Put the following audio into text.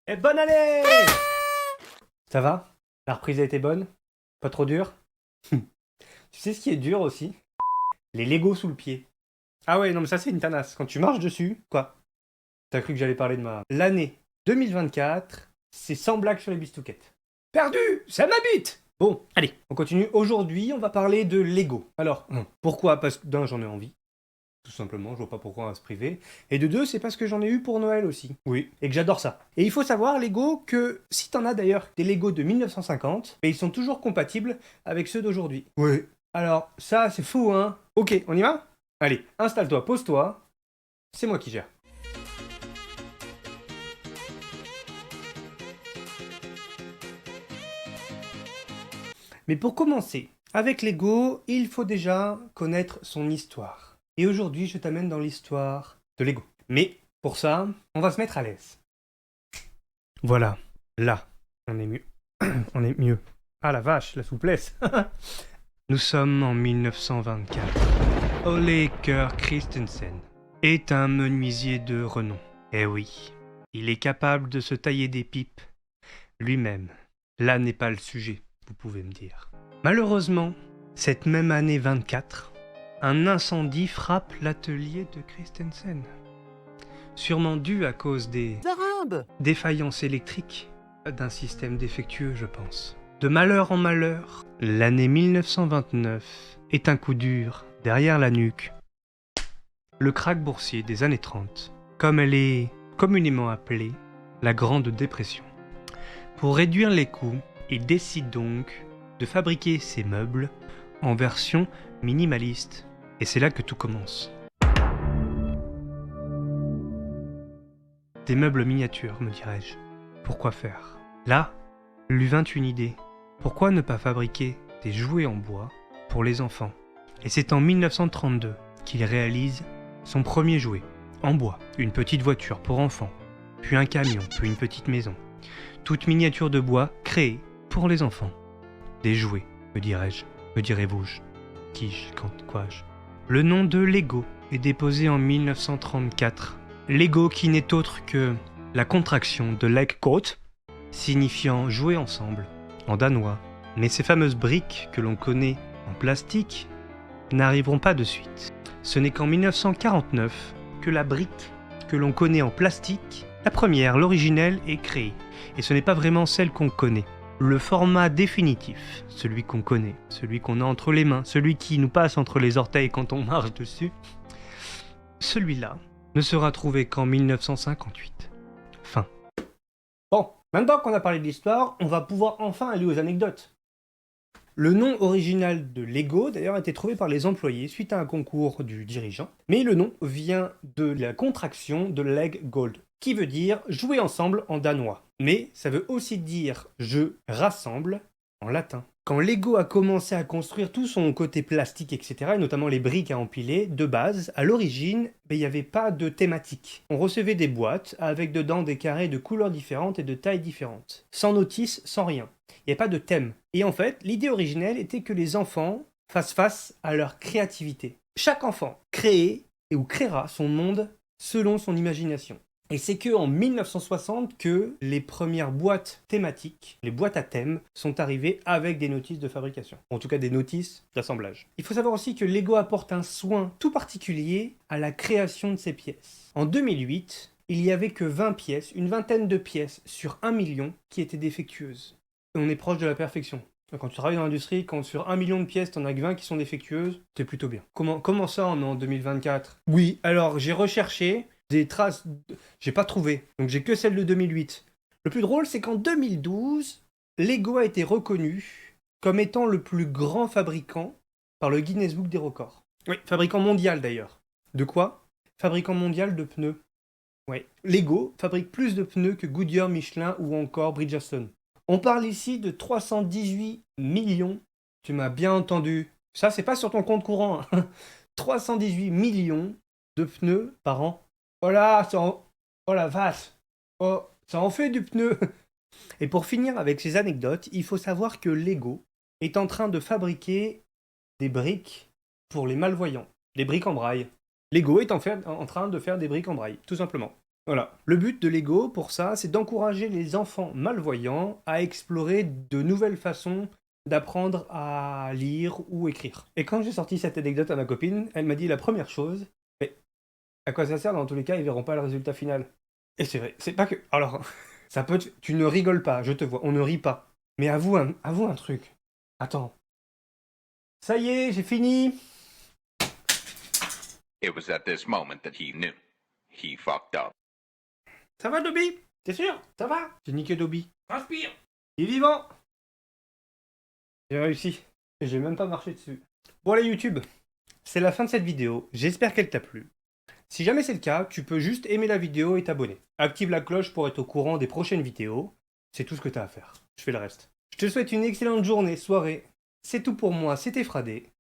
Et bonne année! Ça va? La reprise a été bonne? Pas trop dur? Tu sais ce qui est dur aussi? Les Legos sous le pied. Ah ouais, non mais ça c'est une tanasse. Quand tu marches dessus, quoi? T'as cru que j'allais parler de ma... L'année 2024, c'est sans blague sur les bistouquettes. Perdu! Ça m'habite! Bon, allez, on continue. Aujourd'hui, on va parler de Lego. Alors, pourquoi? Parce que d'un, j'en ai envie. Tout simplement, je vois pas pourquoi on va se priver. Et de deux, c'est parce que j'en ai eu pour Noël aussi. Oui. Et que j'adore ça. Et il faut savoir, Lego, que si t'en as d'ailleurs des Lego de 1950, ils sont toujours compatibles avec ceux d'aujourd'hui. Oui. Alors, ça, c'est fou, hein? Ok, on y va? Allez, installe-toi, pose-toi. C'est moi qui gère. Mais pour commencer, avec Lego, il faut déjà connaître son histoire. Et aujourd'hui, je t'amène dans l'histoire de Lego. Mais pour ça, on va se mettre à l'aise. Voilà, là, on est mieux. On est mieux. Ah la vache, la souplesse. Nous sommes en 1924. Ole Kerr Christensen est un menuisier de renom. Eh oui, il est capable de se tailler des pipes lui-même. Là n'est pas le sujet, vous pouvez me dire. Malheureusement, cette même année 24, un incendie frappe l'atelier de Christensen. Sûrement dû à cause des défaillances électriques d'un système défectueux, je pense. De malheur en malheur, l'année 1929 est un coup dur derrière la nuque. Le krach boursier des années 30, comme elle est communément appelée, la Grande Dépression. Pour réduire les coûts, il décide donc de fabriquer ses meubles en version minimaliste. Et c'est là que tout commence. Des meubles miniatures, me dirais-je. Pourquoi faire? Là, lui vint une idée. Pourquoi ne pas fabriquer des jouets en bois pour les enfants? Et c'est en 1932 qu'il réalise son premier jouet, en bois. Une petite voiture pour enfants, puis un camion, puis une petite maison. Toute miniature de bois créée pour les enfants. Des jouets, me dirais-je, me direz-vous-je. Qui-je, quand, quoi-je. Le nom de Lego est déposé en 1934. Lego qui n'est autre que la contraction de Leggot, signifiant jouer ensemble, en danois. Mais ces fameuses briques que l'on connaît en plastique n'arriveront pas de suite. Ce n'est qu'en 1949 que la brique que l'on connaît en plastique, la première, l'originelle, est créée. Et ce n'est pas vraiment celle qu'on connaît. Le format définitif, celui qu'on connaît, celui qu'on a entre les mains, celui qui nous passe entre les orteils quand on marche dessus, celui-là ne sera trouvé qu'en 1958. Fin. Bon, maintenant qu'on a parlé de l'histoire, on va pouvoir enfin aller aux anecdotes. Le nom original de Lego, d'ailleurs, a été trouvé par les employés suite à un concours du dirigeant, mais le nom vient de la contraction de Leg Gold, qui veut dire jouer ensemble en danois. Mais ça veut aussi dire je rassemble en latin. Quand Lego a commencé à construire tout son côté plastique, etc., et notamment les briques à empiler, de base, à l'origine, il n'y avait pas de thématique. On recevait des boîtes avec dedans des carrés de couleurs différentes et de tailles différentes. Sans notice, sans rien. Il n'y a pas de thème. Et en fait, l'idée originelle était que les enfants fassent face à leur créativité. Chaque enfant crée ou créera son monde selon son imagination. Et c'est que en 1960 que les premières boîtes thématiques, les boîtes à thème, sont arrivées avec des notices de fabrication. En tout cas des notices d'assemblage. Il faut savoir aussi que Lego apporte un soin tout particulier à la création de ses pièces. En 2008, il n'y avait que 20 pièces, une vingtaine de pièces sur 1 million qui étaient défectueuses. Et on est proche de la perfection. Quand tu travailles dans l'industrie, quand sur 1 million de pièces, t'en as que 20 qui sont défectueuses, t'es plutôt bien. Comment ça, on est en 2024? Oui, alors j'ai recherché des traces, j'ai pas trouvé, donc j'ai que celle de 2008. Le plus drôle, c'est qu'en 2012, Lego a été reconnu comme étant le plus grand fabricant par le Guinness Book des records. Oui, fabricant mondial d'ailleurs. De quoi? Fabricant mondial de pneus. Ouais. Lego fabrique plus de pneus que Goodyear, Michelin ou encore Bridgestone. On parle ici de 318 millions, tu m'as bien entendu, ça c'est pas sur ton compte courant, hein. 318 millions de pneus par an. Oh là, oh la vache, oh, ça en fait du pneu. Et pour finir avec ces anecdotes, il faut savoir que Lego est en train de fabriquer des briques pour les malvoyants, des briques en braille. Lego est en train de faire des briques en braille, tout simplement. Voilà. Le but de Lego, pour ça, c'est d'encourager les enfants malvoyants à explorer de nouvelles façons d'apprendre à lire ou écrire. Et quand j'ai sorti cette anecdote à ma copine, elle m'a dit la première chose, mais à quoi ça sert dans tous les cas, ils verront pas le résultat final. Et c'est vrai, c'est pas que... Alors, ça peut... Tu ne rigoles pas, je te vois, on ne rit pas. Mais avoue un truc. Attends. Ça y est, j'ai fini. It was at this moment that he knew. He fucked up. Ça va, Dobby? T'es sûr? Ça va? J'ai niqué Dobby. Respire. Il est vivant. J'ai réussi. Et j'ai même pas marché dessus. Bon allez YouTube, c'est la fin de cette vidéo. J'espère qu'elle t'a plu. Si jamais c'est le cas, tu peux juste aimer la vidéo et t'abonner. Active la cloche pour être au courant des prochaines vidéos. C'est tout ce que t'as à faire. Je fais le reste. Je te souhaite une excellente journée, soirée. C'est tout pour moi, c'était Fradé.